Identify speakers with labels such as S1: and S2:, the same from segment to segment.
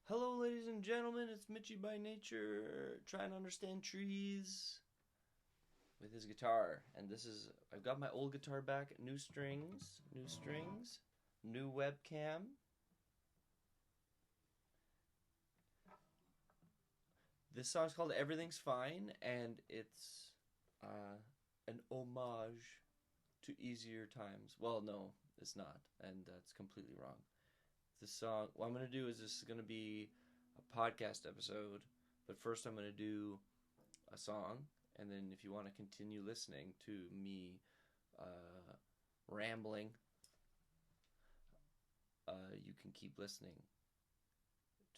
S1: Hello, ladies and gentlemen. It's Mitchy by nature, trying to understand trees with his guitar. And I've got my old guitar back, new strings, new webcam. This song's called Everything's Fine, and it's an homage to easier times. Well, no, it's not, and that's completely wrong. This song, what I'm going to do is this is going to be a podcast episode, but first I'm going to do a song, and then if you want to continue listening to me rambling, you can keep listening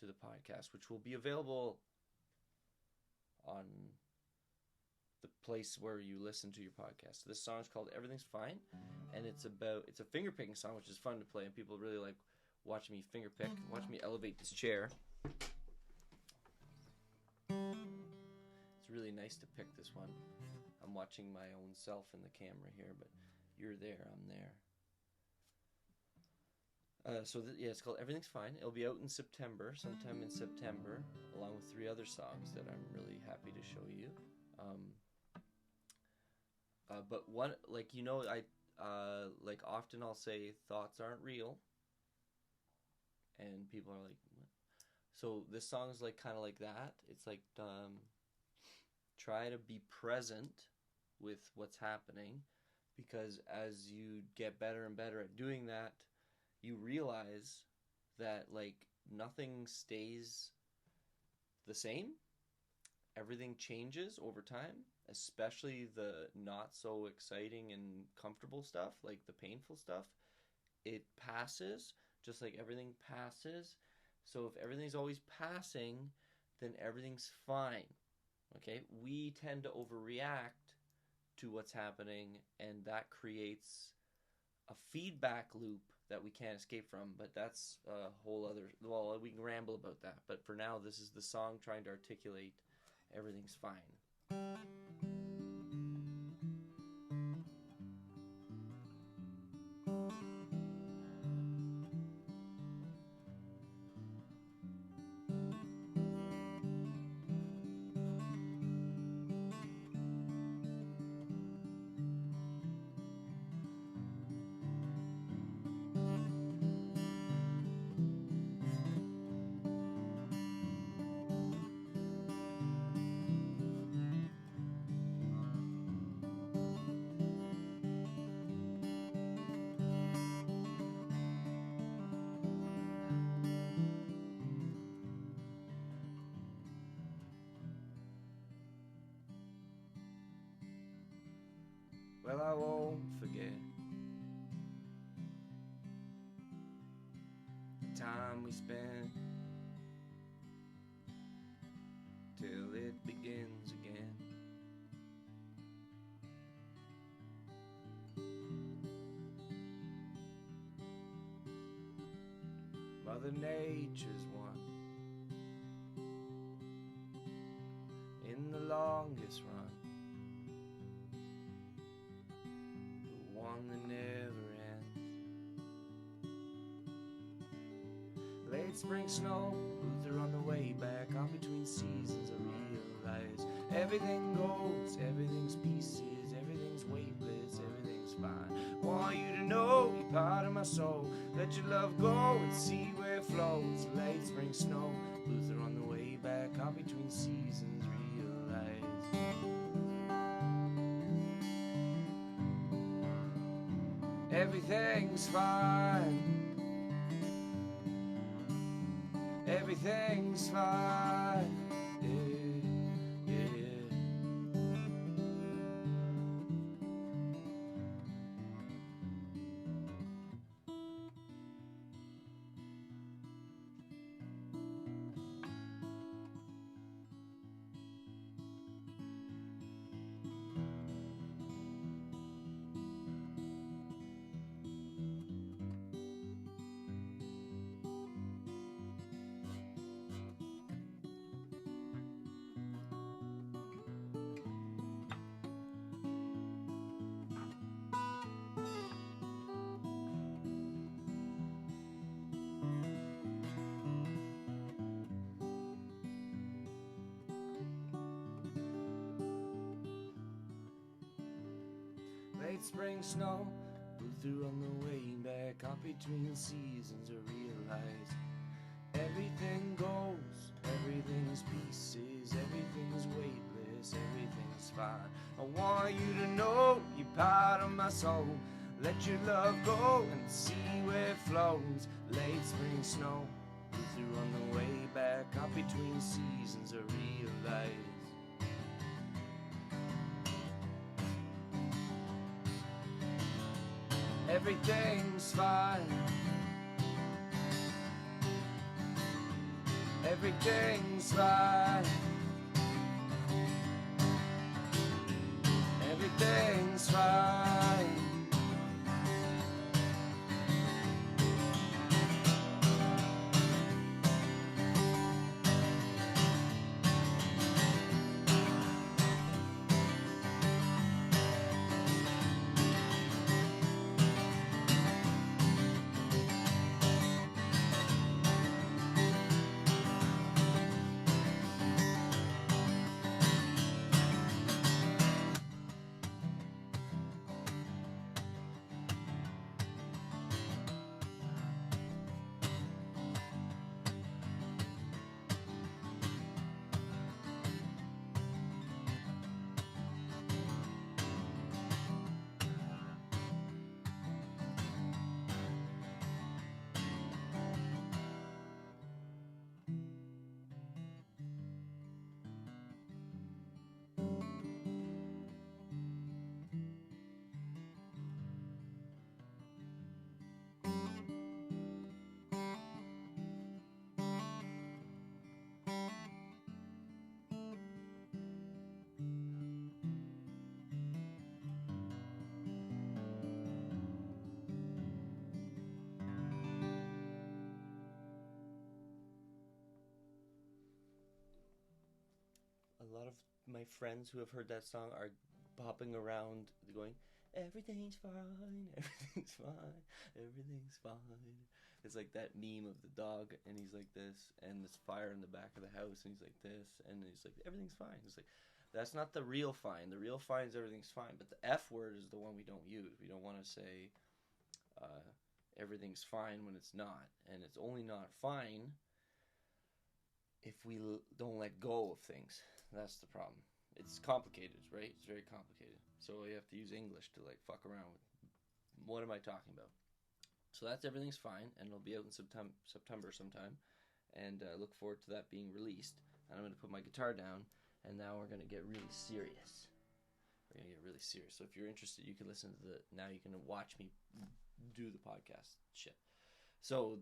S1: to the podcast, which will be available on the place where you listen to your podcast. This song is called Everything's Fine, and it's a finger picking song, which is fun to play, and people really like watch me finger pick, watch me elevate this chair. It's really nice to pick this one. I'm watching my own self in the camera here, but you're there, I'm there. It's called Everything's Fine. It'll be out in September, sometime in September, along with 3 other songs that I'm really happy to show you. But one, often I'll say thoughts aren't real, and people are like, what? So this song is like kind of like that. It's like try to be present with what's happening, because as you get better and better at doing that, you realize that like nothing stays the same. Everything changes over time, especially the not so exciting and comfortable stuff, like the painful stuff. It passes, just like everything passes. So if everything's always passing, then everything's fine. Okay? We tend to overreact to what's happening, and that creates a feedback loop that we can't escape from. But that's a whole other, well, we can ramble about that. But for now, this is the song trying to articulate everything's fine. Well, I won't forget the time we spent till it begins again. Mother Nature's one in the longest run, the one that never ends. Late spring snow, Luther on the way back, on between seasons I realize everything goes, everything's pieces, everything's weightless, everything's fine. Want you to know you're part of my soul, let your love go and see where it flows. Late spring snow, Luther on the way back, on between seasons realize everything's fine. Everything's fine. Yeah, yeah. late spring snow blew through on the way back up between seasons. I realized everything goes, everything's pieces, everything's weightless, everything's fine. I want you to know you're part of my soul. Let your love go and see where it flows. Late spring snow blew through on the way back up between seasons. I realized everything's fine. Everything's fine. Everything's fine. A lot of my friends who have heard that song are bopping around going, everything's fine, everything's fine, everything's fine. It's like that meme of the dog, and he's like this, and there's fire in the back of the house, and he's like this, and he's like, everything's fine. It's like, that's not the real fine. The real fine is everything's fine, but the F word is the one we don't use. We don't want to say everything's fine when it's not, and it's only not fine if we don't let go of things. That's the problem. It's complicated, right? It's very complicated. So you have to use English to like fuck around with what am I talking about. So that's everything's fine, and it'll be out in September sometime, and I look forward to that being released. And I'm going to put my guitar down, and now we're going to get really serious. We're going to get really serious. So if you're interested, you can listen to now you can watch me do the podcast shit. So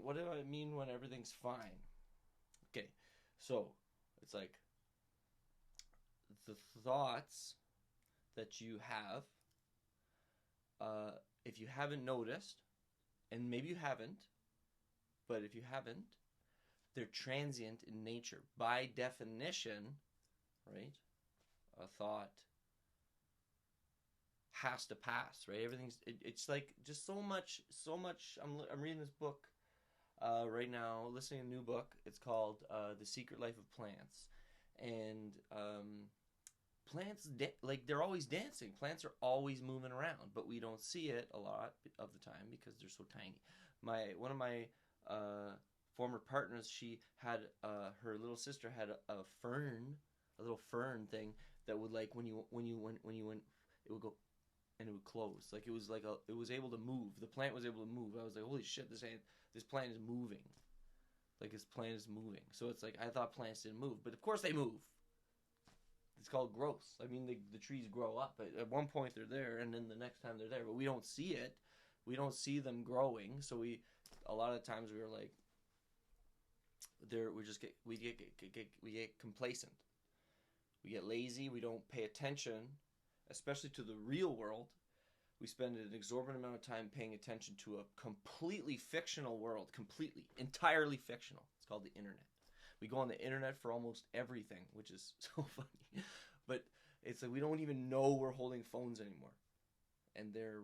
S1: what do I mean when everything's fine? Okay, so it's like the thoughts that you have, if you haven't noticed, and maybe you haven't, but if you haven't, they're transient in nature. By definition, right? A thought has to pass, right? It's like just so much. I'm reading this book right now, listening to a new book. It's called The Secret Life of Plants. And plants, they're always dancing. Plants are always moving around, but we don't see it a lot of the time because they're so tiny. One of my former partners, she had her little sister had a little fern thing that would, like, when you went, it would go and it would close. Like it was able to move. The plant was able to move. I was like, holy shit, this plant is moving. Like this plant is moving. So it's like, I thought plants didn't move, but of course they move. It's called growth. I mean, the trees grow up. At one point they're there, and then the next time they're there, but we don't see it. We don't see them growing. So a lot of times we were like, we get complacent. We get lazy. We don't pay attention, especially to the real world. We spend an exorbitant amount of time paying attention to a completely fictional world, entirely fictional. It's called the internet. We go on the internet for almost everything, which is so funny. But it's like we don't even know we're holding phones anymore. And they're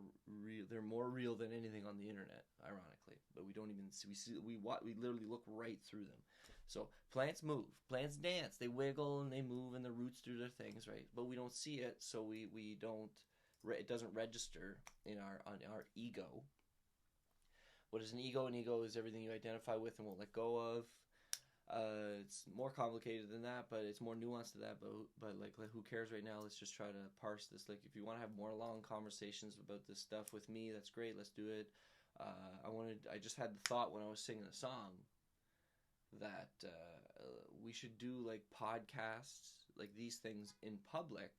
S1: more real than anything on the internet, ironically. But we don't even see. We literally look right through them. So plants move, plants dance, they wiggle and they move, and the roots do their things, right? But we don't see it, so we don't it doesn't register in our ego. What is an ego? An ego is everything you identify with and won't let go of. It's more complicated than that, but it's more nuanced to that. But like who cares right now? Let's just try to parse this. Like, if you want to have more long conversations about this stuff with me, that's great. Let's do it. I just had the thought when I was singing a song that we should do like podcasts, like these things in public.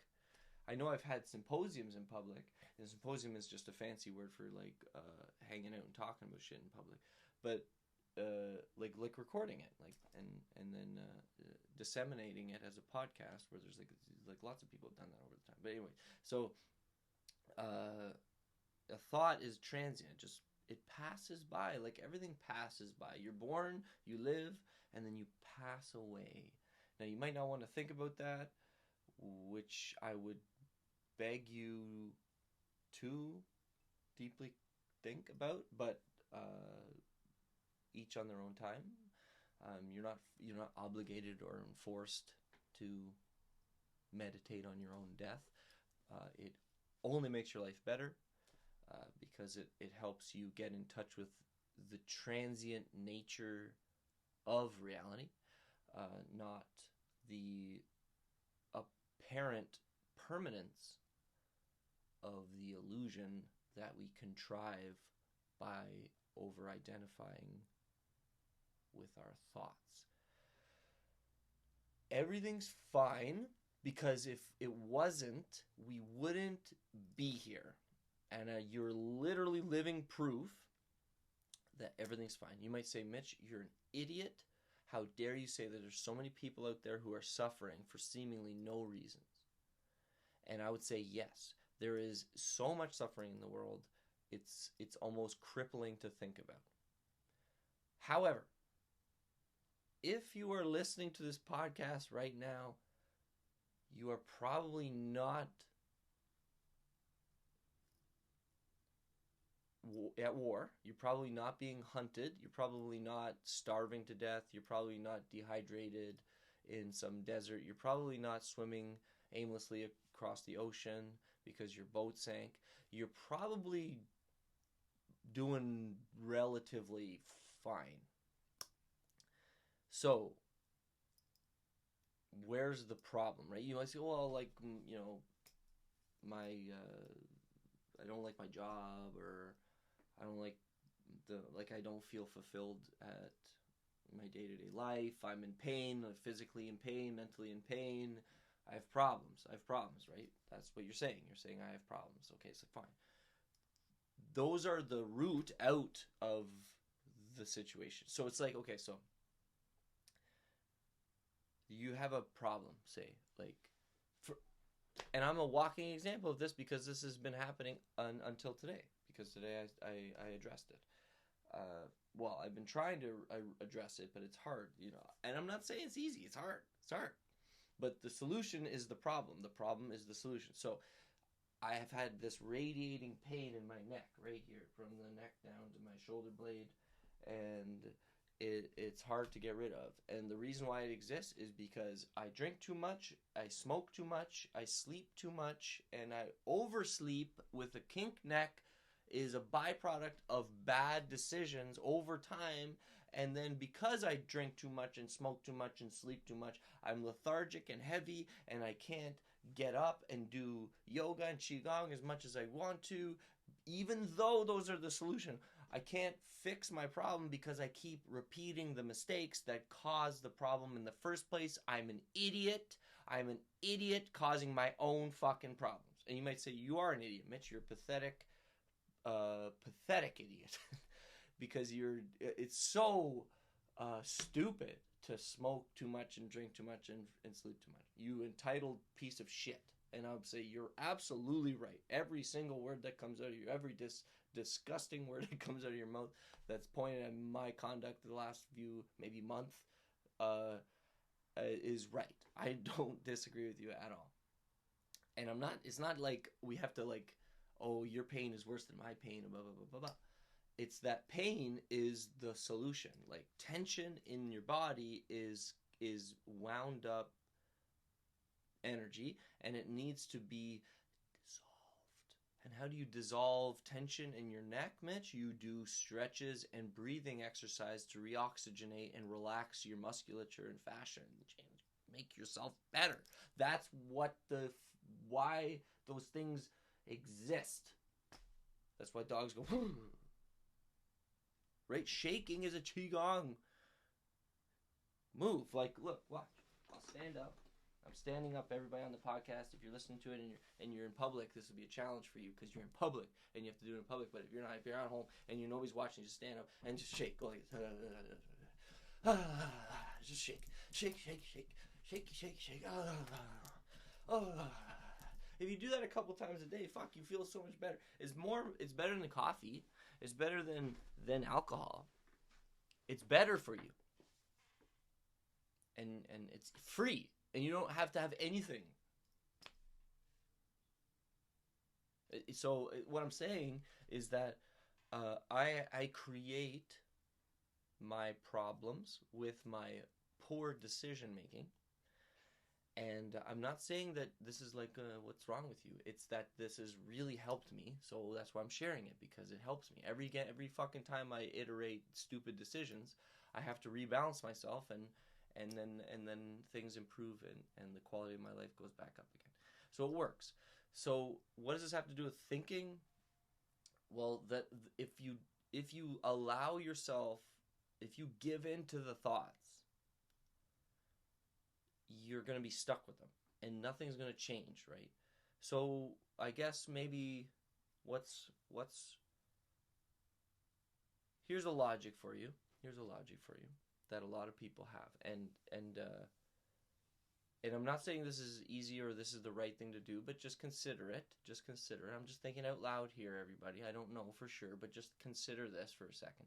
S1: I know I've had symposiums in public, and symposium is just a fancy word for like hanging out and talking about shit in public. But like recording it, like and then disseminating it as a podcast where there's like lots of people have done that over the time. But anyway, so a thought is transient. Just it passes by, like everything passes by. You're born, you live, and then you pass away. Now you might not want to think about that, which I would beg you to deeply think about, but each on their own time. You're not obligated or enforced to meditate on your own death. It only makes your life better because it helps you get in touch with the transient nature of reality, not the apparent permanence of the illusion that we contrive by over-identifying with our thoughts. Everything's fine, because if it wasn't, we wouldn't be here. And you're literally living proof that everything's fine. You might say, Mitch, you're an idiot. How dare you say that there's so many people out there who are suffering for seemingly no reasons? And I would say, yes, there is so much suffering in the world, it's almost crippling to think about. However, if you are listening to this podcast right now, you are probably not at war. You're probably not being hunted. You're probably not starving to death. You're probably not dehydrated in some desert. You're probably not swimming aimlessly across the ocean because your boat sank. You're probably doing relatively fine. So, where's the problem, right? You might say, well, like, I don't like my job, or I don't like I don't feel fulfilled at my day-to-day life. I'm in pain, physically in pain, mentally in pain. I have problems, right? That's what you're saying. You're saying I have problems. Okay, so fine. Those are the root out of the situation. So it's like, okay, so you have a problem, say, like, and I'm a walking example of this because this has been happening until today, because today I addressed it. Well, I've been trying to address it, but it's hard, and I'm not saying it's easy. It's hard. But the solution is the problem. The problem is the solution. So I have had this radiating pain in my neck, right here, from the neck down to my shoulder blade, and it's hard to get rid of. And the reason why it exists is because I drink too much, I smoke too much, I sleep too much, and I oversleep with a kink neck is a byproduct of bad decisions over time. And then because I drink too much and smoke too much and sleep too much, I'm lethargic and heavy, and I can't get up and do yoga and qigong as much as I want to, even though those are the solution. I can't fix my problem because I keep repeating the mistakes that caused the problem in the first place. I'm an idiot. I'm an idiot causing my own fucking problems. And you might say, you are an idiot, Mitch. You're a pathetic idiot. Because it's so stupid to smoke too much and drink too much and sleep too much. You entitled piece of shit. And I would say you're absolutely right. Every single word that comes out of you, every disgusting word that comes out of your mouth that's pointed at my conduct the last few, maybe month, is right. I don't disagree with you at all. And it's not like we have to like, oh, your pain is worse than my pain, blah, blah, blah, blah, blah. It's that pain is the solution. Like, tension in your body is wound up energy, and it needs to be dissolved. And how do you dissolve tension in your neck, Mitch? You do stretches and breathing exercise to reoxygenate and relax your musculature and fascia and make yourself better. That's why those things exist. That's why dogs go, right? Shaking is a qigong move. Like, look, watch. I'll stand up. I'm standing up, everybody on the podcast. If you're listening to it and you're in public, this will be a challenge for you because you're in public and you have to do it in public. But if you're not, if you're at home and nobody's watching, just stand up and just shake. Go like this. Just shake. Shake, shake, shake. Shake, shake, shake. If you do that a couple times a day, fuck, you feel so much better. It's better than coffee. It's better than alcohol. It's better for you. And it's free. And you don't have to have anything. So what I'm saying is that I create my problems with my poor decision making. And I'm not saying that this is like, what's wrong with you? It's that this has really helped me. So that's why I'm sharing it, because it helps me. Every fucking time I iterate stupid decisions, I have to rebalance myself and then things improve and the quality of my life goes back up again. So it works. So what does this have to do with thinking? Well, that if you allow yourself, if you give in to the thoughts, you're going to be stuck with them and nothing's going to change, right? So I guess maybe here's a logic for you. That a lot of people have, and I'm not saying this is easy or this is the right thing to do, but just consider it. I'm just thinking out loud here, everybody. I don't know for sure, but just consider this for a second.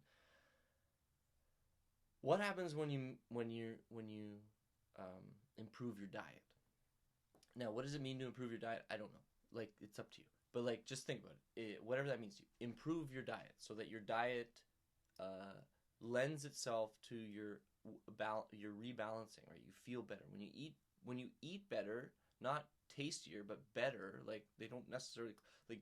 S1: What happens when you improve your diet? Now, what does it mean to improve your diet? I don't know. Like, it's up to you. But like, just think about it. Whatever that means to you. Improve your diet so that your diet lends itself to your rebalancing, right? You feel better when you eat better, not tastier but better. Like, they don't necessarily, like,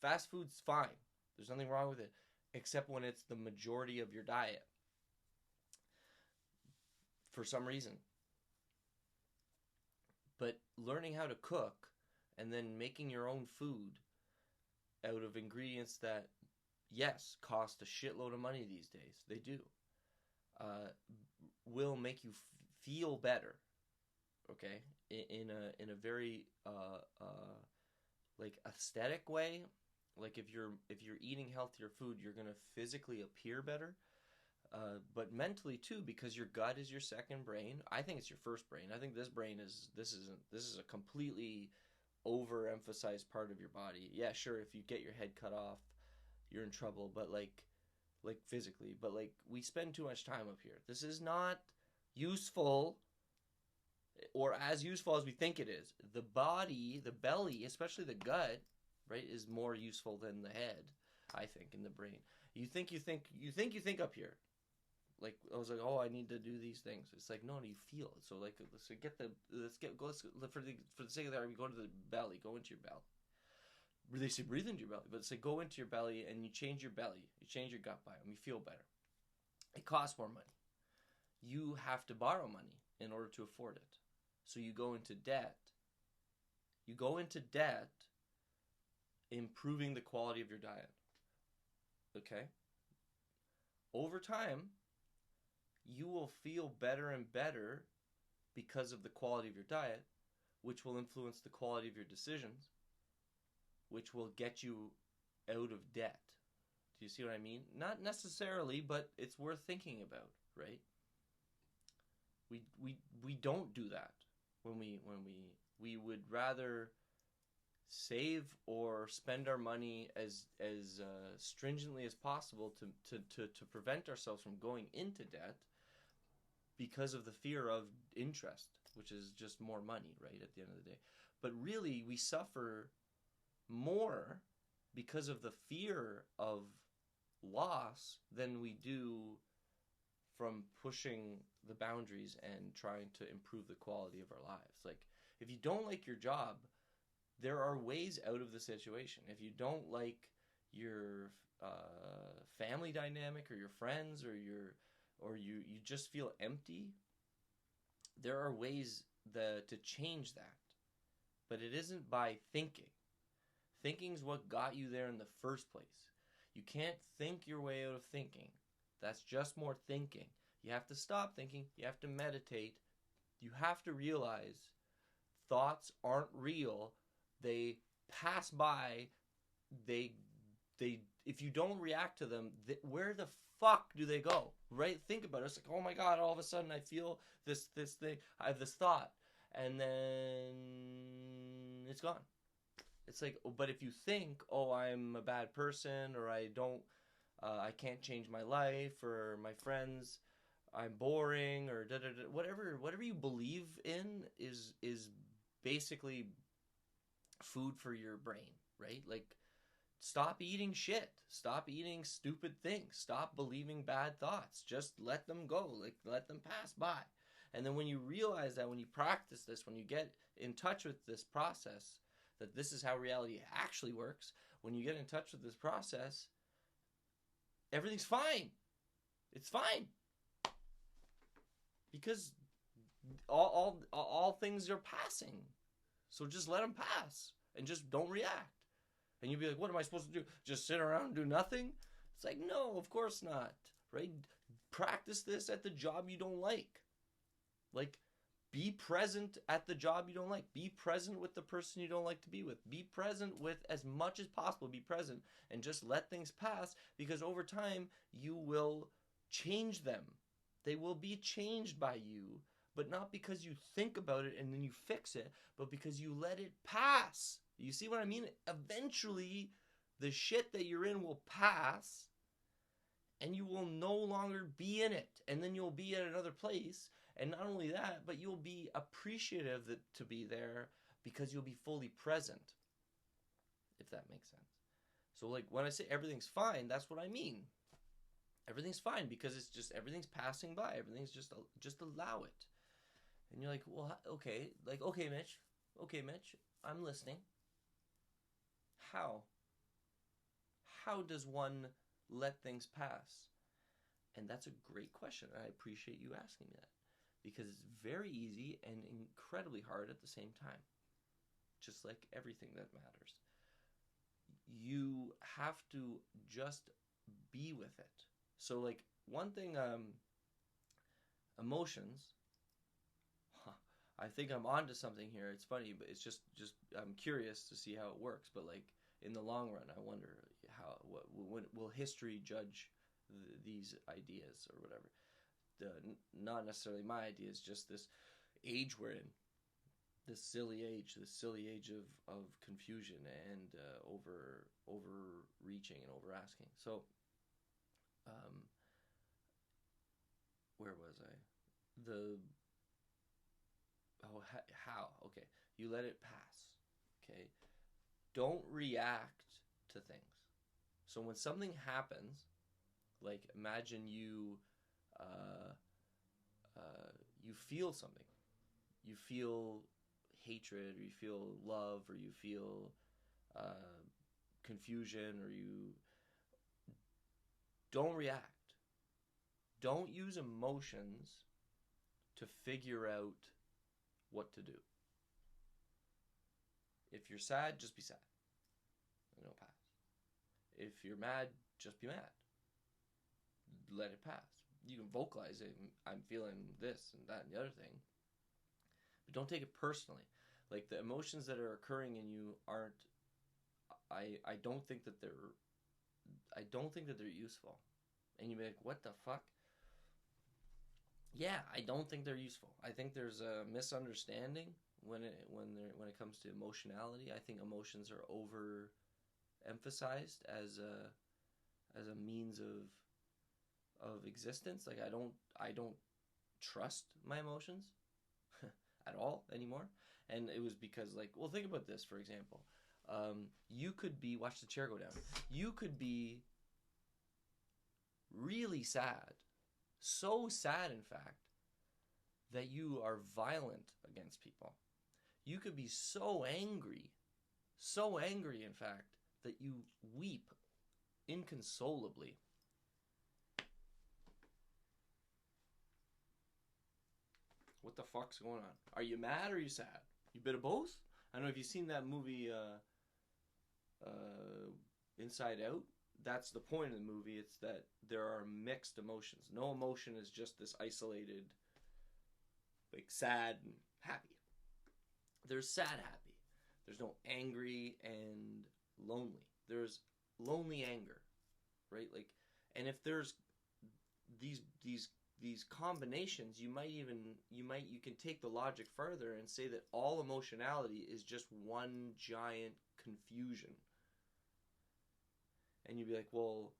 S1: fast food's fine, there's nothing wrong with it, except when it's the majority of your diet for some reason. But learning how to cook and then making your own food out of ingredients that, yes, cost a shitload of money these days, they do, will make you feel better, okay? In a very like aesthetic way. Like, if you're eating healthier food, you're gonna physically appear better, but mentally too, because your gut is your second brain. I think it's your first brain. I think this is a completely overemphasized part of your body. Yeah, sure, if you get your head cut off, you're in trouble, but like physically, but like, we spend too much time up here. This is not useful, or as useful as we think it is. The body, the belly, especially the gut, right, is more useful than the head, I think, in the brain. You think up here. Like, I was like, oh, I need to do these things. It's like, no, you feel it. So like, for the sake of that, we go to the belly, go into your belly. They say breathe into your belly, but it's like, go into your belly and you change your belly, you change your gut biome, you feel better. It costs more money. You have to borrow money in order to afford it. So you go into debt. Improving the quality of your diet. Okay? Over time, you will feel better and better because of the quality of your diet, which will influence the quality of your decisions, which will get you out of debt. Do you see what I mean? Not necessarily, but it's worth thinking about, right? We don't do that when we would rather save or spend our money as stringently as possible to prevent ourselves from going into debt, because of the fear of interest, which is just more money, right, at the end of the day. But really, we suffer more because of the fear of loss than we do from pushing the boundaries and trying to improve the quality of our lives. Like, if you don't like your job, there are ways out of the situation. If you don't like your family dynamic or your friends or you just feel empty, there are ways to change that. But it isn't by thinking. Thinking's what got you there in the first place. You can't think your way out of thinking. That's just more thinking. You have to stop thinking. You have to meditate. You have to realize thoughts aren't real. They pass by. They if you don't react to them, where the fuck do they go? Right? Think about it. It's like, oh my God, all of a sudden I feel this thing. I have this thought. And then it's gone. It's like, but if you think, oh, I'm a bad person, or I can't change my life, or my friends, I'm boring, or whatever you believe in is basically food for your brain, right? Like, stop eating shit. Stop eating stupid things. Stop believing bad thoughts. Just let them go. Like, let them pass by. And then when you realize that, when you practice this, when you get in touch with this process, that this is how reality actually works, when you get in touch with this process, everything's fine. It's fine. Because all things are passing. So just let them pass and just don't react. And you'll be like, what am I supposed to do? Just sit around and do nothing? It's like, no, of course not. Right? Practice this at the job you don't like. Like, be present at the job you don't like. Be present with the person you don't like to be with. Be present with as much as possible. Be present and just let things pass, because over time you will change them. They will be changed by you, but not because you think about it and then you fix it, but because you let it pass. You see what I mean? Eventually, the shit that you're in will pass and you will no longer be in it. And then you'll be at another place. And not only that, but you'll be appreciative to be there because you'll be fully present, if that makes sense. So like when I say everything's fine, that's what I mean. Everything's fine because it's just everything's passing by. Everything's just allow it. And you're like, well, okay. Like, okay, Mitch. Okay, Mitch. I'm listening. How? How does one let things pass? And that's a great question. I appreciate you asking me that. Because it's very easy and incredibly hard at the same time. Just like everything that matters. You have to just be with it. So like one thing, emotions, I think I'm onto something here. It's funny, but it's just I'm curious to see how it works. But like in the long run, I wonder when will history judge these ideas or whatever. Not necessarily my ideas, just this age we're in, this silly age of confusion and overreaching and over asking. So, where was I? How? Okay, you let it pass. Okay, don't react to things. So when something happens, like imagine you feel something. You feel hatred, or you feel love, or you feel confusion, or you don't react. Don't use emotions to figure out what to do. If you're sad, just be sad. And it'll pass. If you're mad, just be mad. Let it pass. You can vocalize it. I'm feeling this and that and the other thing. But don't take it personally. Like the emotions that are occurring in you aren't. I don't think that they're useful. And you be like, what the fuck? Yeah, I don't think they're useful. I think there's a misunderstanding when it comes to emotionality. I think emotions are overemphasized as a means of existence. Like I don't trust my emotions at all anymore. And it was because, like, well, think about this, for example. You could be, watch the chair go down. You could be really sad, so sad, in fact, that you are violent against people. You could be so angry So angry, in fact, that you weep inconsolably. What the fuck's going on? Are you mad or are you sad? You bit of both? I don't know if you've seen that movie Inside Out. That's the point of the movie. It's that there are mixed emotions. No emotion is just this isolated, like sad and happy. There's sad happy. There's no angry and lonely. There's lonely anger, right? Like, and if there's these combinations, you can take the logic further and say that all emotionality is just one giant confusion. And you'd be like, well,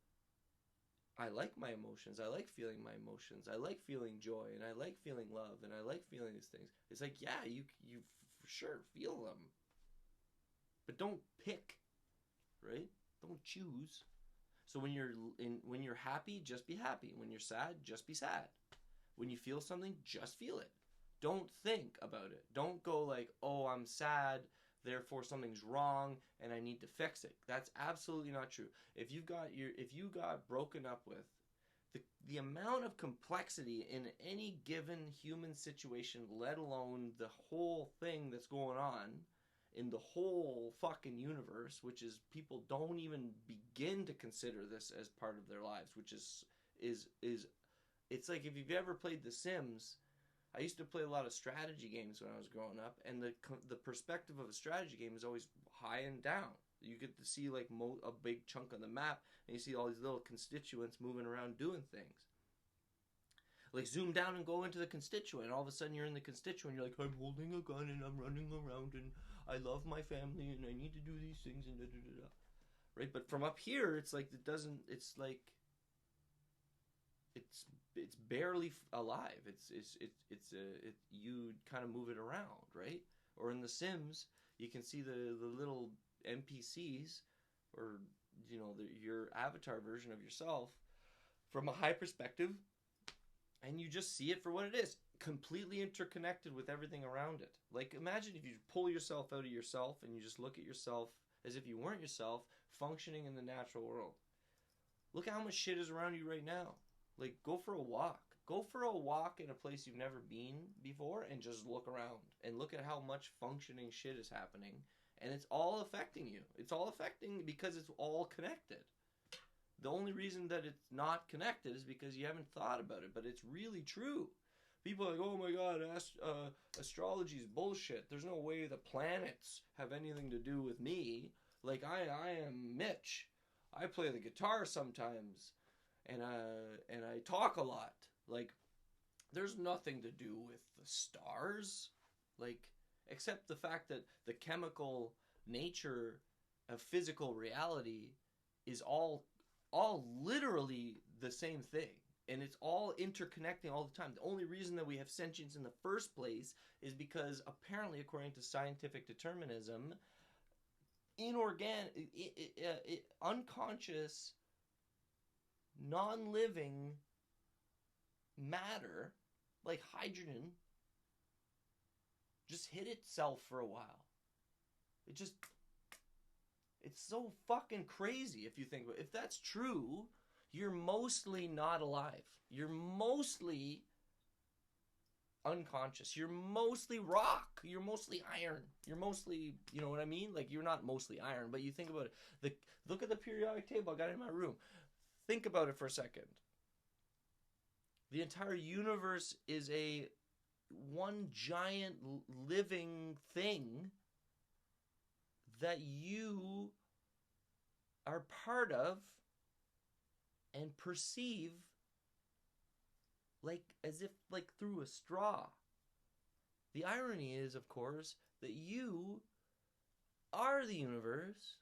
S1: I like my emotions. I like feeling my emotions. I like feeling joy, and I like feeling love, and I like feeling these things. It's like, yeah, you for sure feel them, but don't pick, right? Don't choose. So when you're happy, just be happy. When you're sad, just be sad. When you feel something, just feel it. Don't think about it. Don't go like, oh, I'm sad, therefore something's wrong and I need to fix it. That's absolutely not true. If you got broken up with, the amount of complexity in any given human situation, let alone the whole thing that's going on in the whole fucking universe, which is people don't even begin to consider this as part of their lives, which is it's like if you've ever played The Sims. I used to play a lot of strategy games when I was growing up, and the perspective of a strategy game is always high and down. You get to see like a big chunk of the map, and you see all these little constituents moving around doing things. Like zoom down and go into the constituent, and all of a sudden you're in the constituent. You're like, I'm holding a gun and I'm running around, and I love my family, and I need to do these things, and da da da da. Right? But from up here, it's like it doesn't. It's like it's barely alive. You kind of move it around, right? Or in The Sims, you can see the little NPCs, or your avatar version of yourself from a high perspective, and you just see it for what it is, completely interconnected with everything around it. Like imagine if you pull yourself out of yourself and you just look at yourself as if you weren't yourself, functioning in the natural world. Look at how much shit is around you right now. Like, go for a walk. Go for a walk in a place you've never been before and just look around. And look at how much functioning shit is happening. And it's all affecting you. It's all affecting because it's all connected. The only reason that it's not connected is because you haven't thought about it. But it's really true. People are like, oh my god, astrology is bullshit. There's no way the planets have anything to do with me. Like, I am Mitch. I play the guitar sometimes. And I talk a lot. Like, there's nothing to do with the stars. Like, except the fact that the chemical nature of physical reality is all literally the same thing. And it's all interconnecting all the time. The only reason that we have sentience in the first place is because apparently, according to scientific determinism, unconscious, non-living matter, like hydrogen, just hit itself for a while. It's so fucking crazy if you think about it. If that's true, you're mostly not alive. You're mostly unconscious. You're mostly rock. You're mostly iron. You're mostly, you know what I mean? Like, you're not mostly iron, but you think about it. Look at the periodic table I got in my room. Think about it for a second. The entire universe is a one giant living thing that you are part of and perceive like as if like through a straw. The irony is, of course, that you are the universe.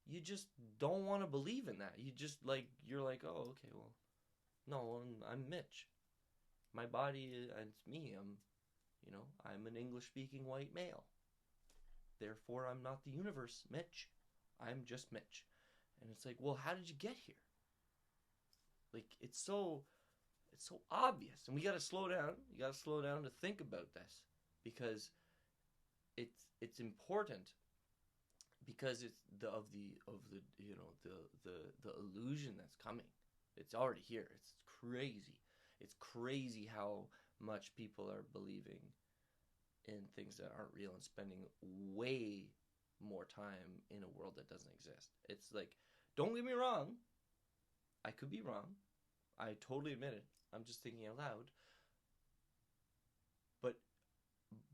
S1: You just don't want to believe in that. You're like, oh, okay, well, no, I'm Mitch. My body, it's me. I'm an English-speaking white male. Therefore, I'm not the universe, Mitch. I'm just Mitch. And it's like, well, how did you get here? Like, it's so obvious. And we got to slow down. You got to slow down to think about this. Because it's important because it's the you know the illusion that's coming. It's already here. It's crazy. It's crazy how much people are believing in things that aren't real and spending way more time in a world that doesn't exist. It's like, don't get me wrong, I could be wrong. I totally admit it. I'm just thinking out loud. But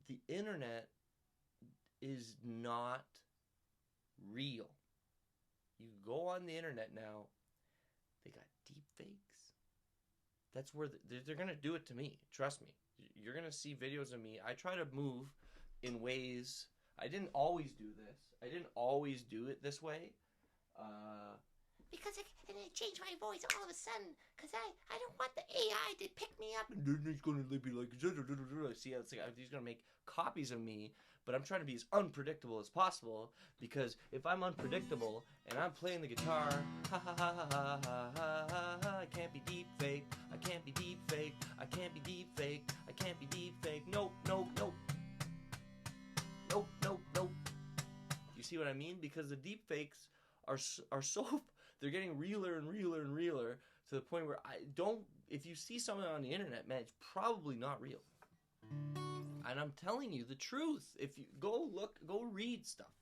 S1: the internet is not real. You go on the internet now, they got deep fakes. That's where they're going to do it to me. Trust me. You're going to see videos of me. I try to move in ways. I didn't always do this. I didn't always do it this way. Because I changed my voice all of a sudden. Because I don't want the AI to pick me up. And then he's going to be like, see, it's like, he's going to make copies of me. But I'm trying to be as unpredictable as possible. Because if I'm unpredictable and I'm playing the guitar, ha ha ha ha ha ha ha ha, I can't be deep fake. I can't be deep fake. I can't be deep fake. I can't be deep fake. Nope, nope, nope. Nope, nope, nope. You see what I mean? Because the deep fakes are so they're getting realer and realer and realer to the point where if you see something on the internet, man, it's probably not real. And I'm telling you the truth. If you go read stuff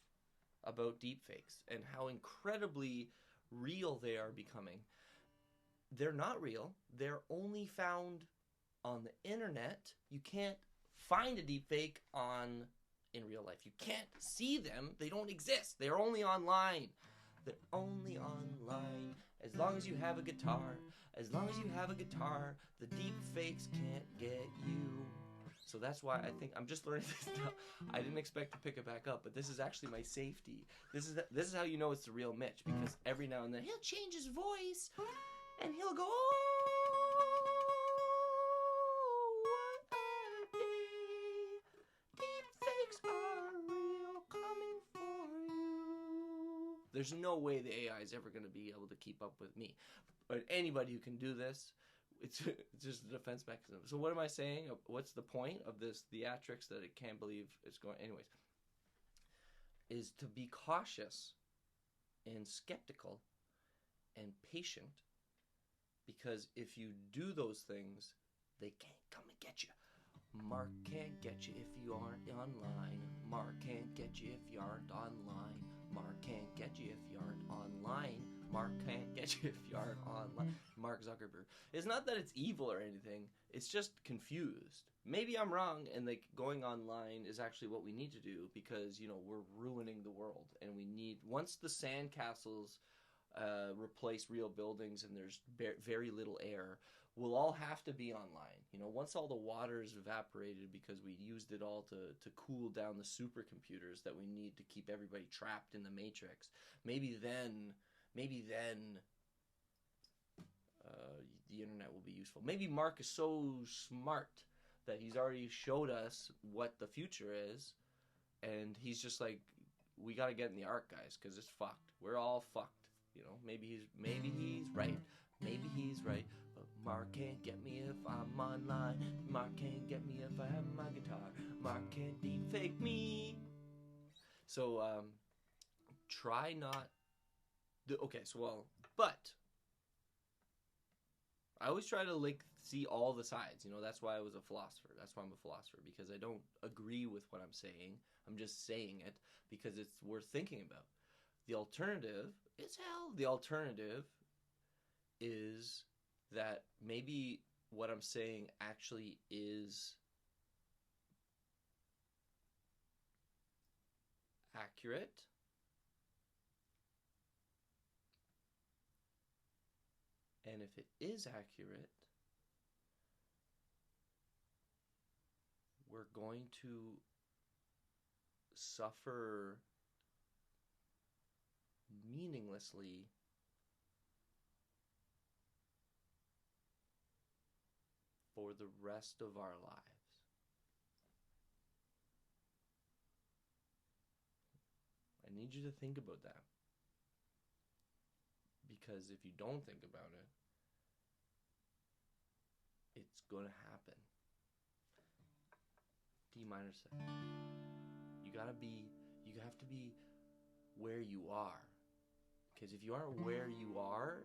S1: about deepfakes and how incredibly real they are becoming. They're not real. They're only found on the internet. You can't find a deepfake in real life. You can't see them. They don't exist. They're only online. They're only online. As long as you have a guitar, the deep fakes can't get you. So that's why I think I'm just learning this now. I didn't expect to pick it back up, but this is actually my safety. This is how you know it's the real Mitch, because every now and then he'll change his voice and he'll go, "Oh, what I be? Deep fakes are real, coming for you." There's no way the AI is ever going to be able to keep up with me. But anybody who can do this, it's just a defense mechanism. So what am I saying? What's the point of this theatrics that it can't believe it's going? Anyways, is to be cautious and skeptical and patient, because if you do those things, they can't come and get you. Mark can't get you if you aren't online. Mark can't get you if you aren't online. Mark can't get you if you aren't online. Mark can't get you if you aren't online. Mark Zuckerberg. It's not that it's evil or anything. It's just confused. Maybe I'm wrong, and like going online is actually what we need to do, because we're ruining the world, and we need, once the sandcastles replace real buildings and there's very little air, we'll all have to be online. Once all the water is evaporated because we used it all to cool down the supercomputers that we need to keep everybody trapped in the matrix, maybe then the internet will be useful. Maybe Mark is so smart that he's already showed us what the future is, and he's just like, we got to get in the ark, guys, because it's fucked. We're all fucked. Maybe he's right. Maybe he's right. But Mark can't get me if I'm online. Mark can't get me if I have my guitar. Mark can't deepfake me. So try not. But I always try to see all the sides. That's why I was a philosopher. That's why I'm a philosopher, because I don't agree with what I'm saying. I'm just saying it because it's worth thinking about. The alternative is hell. The alternative is that maybe what I'm saying actually is accurate. And if it is accurate, we're going to suffer meaninglessly for the rest of our lives. I need you to think about that. Because if you don't think about it, it's going to happen. D minor 7. You you have to be where you are. Because if you aren't where you are,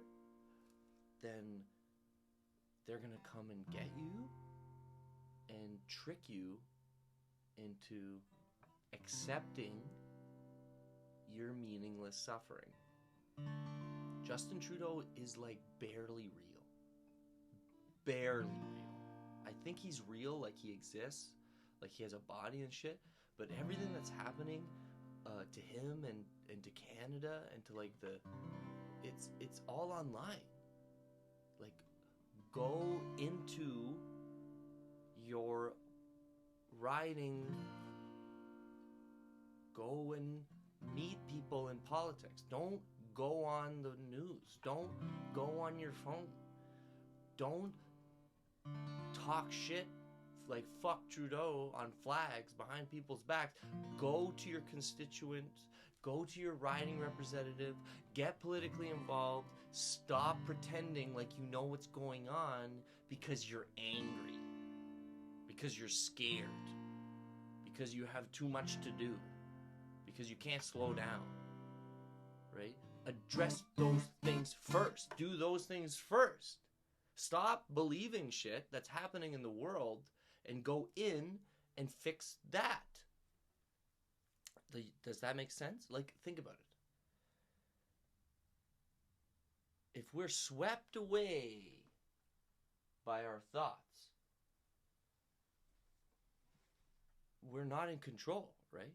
S1: then they're going to come and get you and trick you into accepting your meaningless suffering. Justin Trudeau is like barely real. Barely real. I think he's real, like he exists, like he has a body and shit, but everything that's happening to him and to Canada and to like it's all online. Like, go into your riding, go and meet people in politics. Don't go on the news. Don't go on your phone. Don't talk shit like fuck Trudeau on flags behind people's backs. Go to your constituents. Go to your riding representative. Get politically involved. Stop pretending like you know what's going on because you're angry. Because you're scared. Because you have too much to do. Because you can't slow down. Right? Address those things first. Do those things first. Stop believing shit that's happening in the world and go in and fix that. Does that make sense? Like, think about it. If we're swept away by our thoughts, we're not in control, right?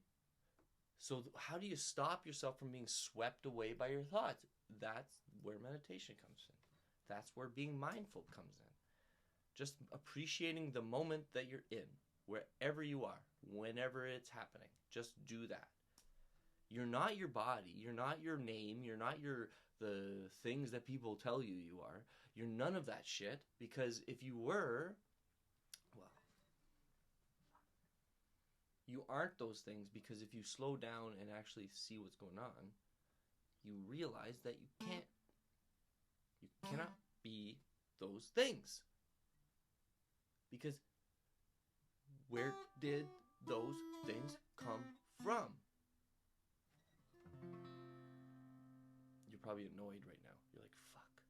S1: So how do you stop yourself from being swept away by your thoughts? That's where meditation comes in. That's where being mindful comes in. Just appreciating the moment that you're in, wherever you are, whenever it's happening. Just do that. You're not your body. You're not your name. You're not the things that people tell you you are. You're none of that shit, because if you were, well, you aren't those things, because if you slow down and actually see what's going on, you realize that you cannot be those things. Because where did those things come from? You're probably annoyed right now. You're like, fuck.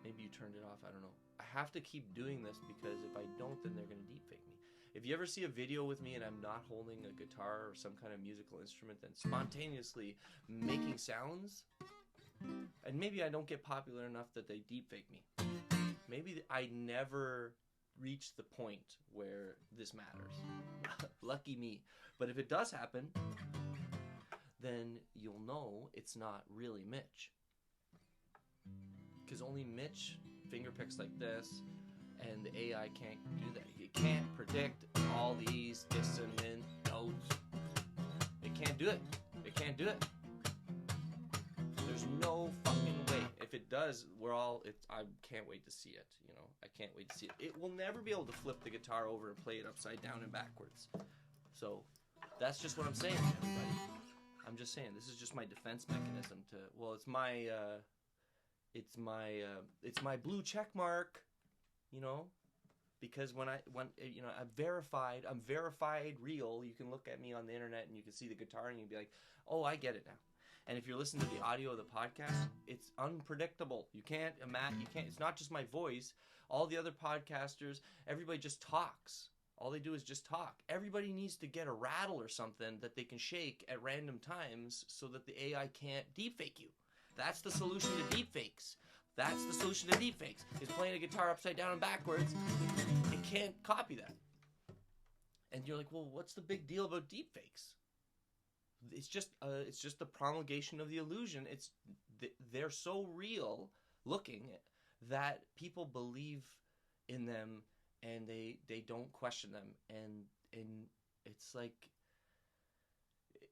S1: Maybe you turned it off. I don't know. I have to keep doing this, because if I don't, then they're going to deepfake me. If you ever see a video with me and I'm not holding a guitar or some kind of musical instrument, then spontaneously making sounds, and maybe I don't get popular enough that they deepfake me. Maybe I never reach the point where this matters. Lucky me. But if it does happen, then you'll know it's not really Mitch. Because only Mitch finger picks like this, and the AI can't do that. It can't predict all these dissonant notes. It can't do it. It can't do it. There's no fucking way. If it does, I can't wait to see it, you know? I can't wait to see it. It will never be able to flip the guitar over and play it upside down and backwards. So, that's just what I'm saying, everybody. I'm just saying, this is just my defense mechanism to, well, it's my blue check mark, you know? Because when you know, I'm verified real. You can look at me on the internet and you can see the guitar and you'd be like, oh, I get it now. And if you're listening to the audio of the podcast, it's unpredictable. You can't imagine. It's not just my voice. All the other podcasters, everybody just talks. All they do is just talk. Everybody needs to get a rattle or something that they can shake at random times so that the AI can't deepfake you. That's the solution to deepfakes. That's the solution to deepfakes. Is playing a guitar upside down and backwards. It can't copy that. And you're like, well, what's the big deal about deepfakes? It's just the promulgation of the illusion. They're so real looking that people believe in them and they don't question them, and it's like,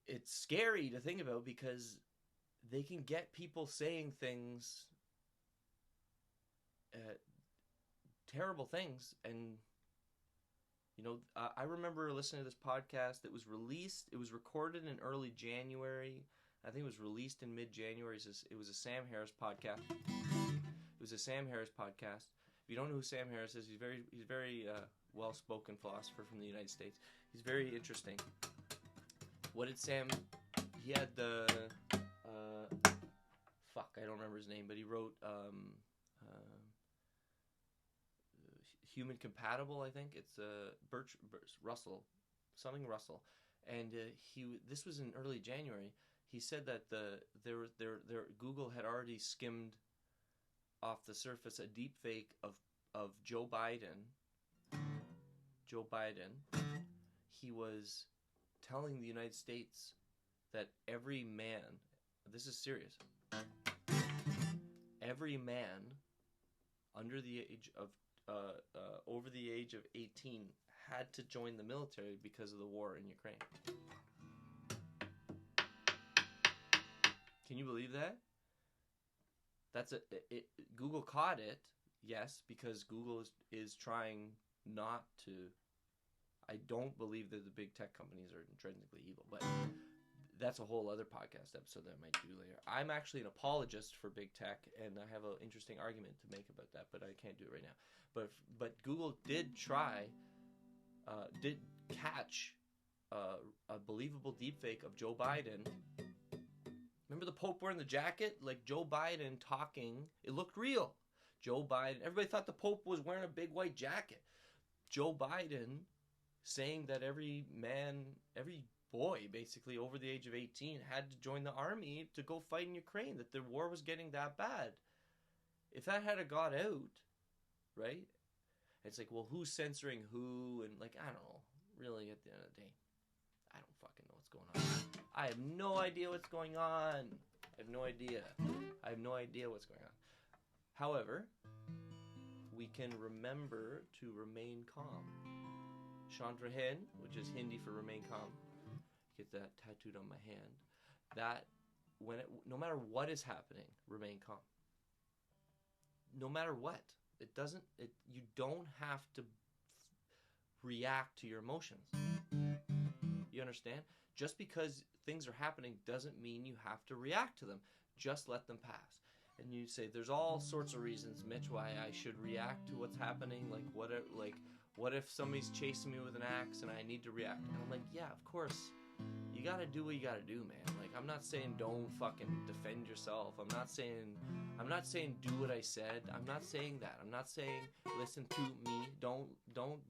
S1: it's scary to think about, because they can get people saying things, terrible things. And you know, I remember listening to this podcast that was recorded in early January. I think it was released in mid-January. It was a Sam Harris podcast. If you don't know who Sam Harris is, he's very well-spoken philosopher from the United States. He's very interesting. What did Sam? He had the I don't remember his name, but he wrote Human Compatible. I think it's Russell, something Russell, and this was in early January. He said that Google had already skimmed off the surface a deep fake of Joe Biden. He was telling the United States that every man, this is serious, every man under the age of over the age of 18 had to join the military because of the war in Ukraine. Can you believe that? Google caught it, yes, because Google is trying not to. I don't believe that the big tech companies are intrinsically evil, but that's a whole other podcast episode that I might do later. I'm actually an apologist for big tech, and I have an interesting argument to make about that, but I can't do it right now. But Google did catch a believable deepfake of Joe Biden. Remember the Pope wearing the jacket? Like Joe Biden talking. It looked real. Joe Biden. Everybody thought the Pope was wearing a big white jacket. Joe Biden saying that every boy, basically, over the age of 18 had to join the army to go fight in Ukraine, that the war was getting that bad. If that had got out, right? It's like, well, who's censoring who? And, like, I don't know. Really, at the end of the day, I don't fucking know what's going on. I have no idea what's going on. I have no idea what's going on. However, we can remember to remain calm. Chandrahen, which is Hindi for remain calm. Get that tattooed on my hand. That no matter what is happening, remain calm. No matter what, you don't have to react to your emotions. You understand? Just because things are happening doesn't mean you have to react to them. Just let them pass. And you say, there's all sorts of reasons, Mitch, why I should react to what's happening. What if somebody's chasing me with an axe and I need to react? And I'm like, yeah, of course. You gotta do what you gotta do, man. Like, I'm not saying don't fucking defend yourself. I'm not saying do what I said. I'm not saying that. I'm not saying listen to me. Don't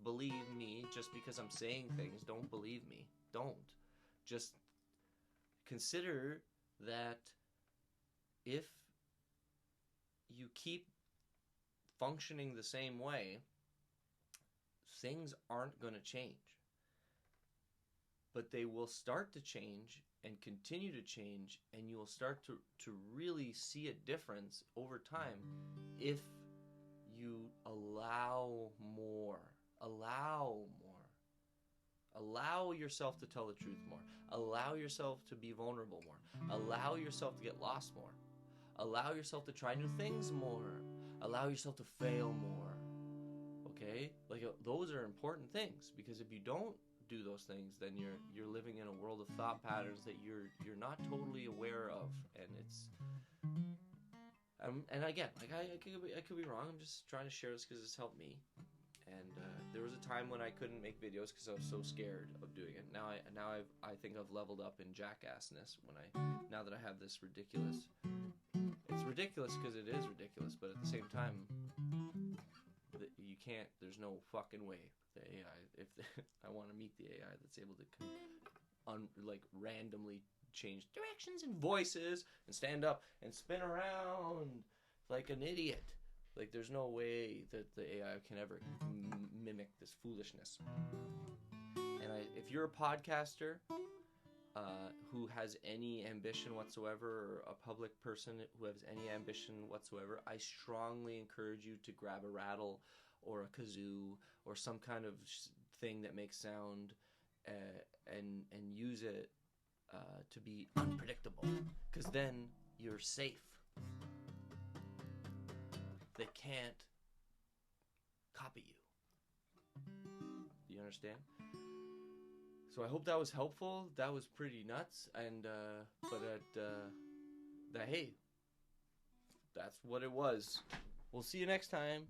S1: believe me just because I'm saying things. Don't believe me. Don't. Just consider that if you keep functioning the same way, things aren't going to change. But they will start to change and continue to change, and you will start to really see a difference over time if you allow more. Allow yourself to tell the truth more. Allow yourself to be vulnerable more. Allow yourself to get lost more. Allow yourself to try new things more. Allow yourself to fail more. Okay? Like, those are important things, because if you don't do those things, then you're living in a world of thought patterns that you're not totally aware of, and it's and again, like I could be wrong. I'm just trying to share this because it's helped me. And there was a time when I couldn't make videos because I was so scared of doing it. Now I think I've leveled up in jackassness now that I have this ridiculous. It's ridiculous because it is ridiculous, but at the same time, you can't. There's no fucking way the AI. If I want to meet the AI that's able to randomly change directions and voices and stand up and spin around like an idiot. Like, there's no way that the AI can ever mimic this foolishness. And if you're a podcaster who has any ambition whatsoever, or a public person who has any ambition whatsoever, I strongly encourage you to grab a rattle or a kazoo or some kind of thing that makes sound and use it to be unpredictable, because then you're safe. They can't copy you. Do you understand? So I hope that was helpful. That was pretty nuts, and hey, that's what it was. We'll see you next time.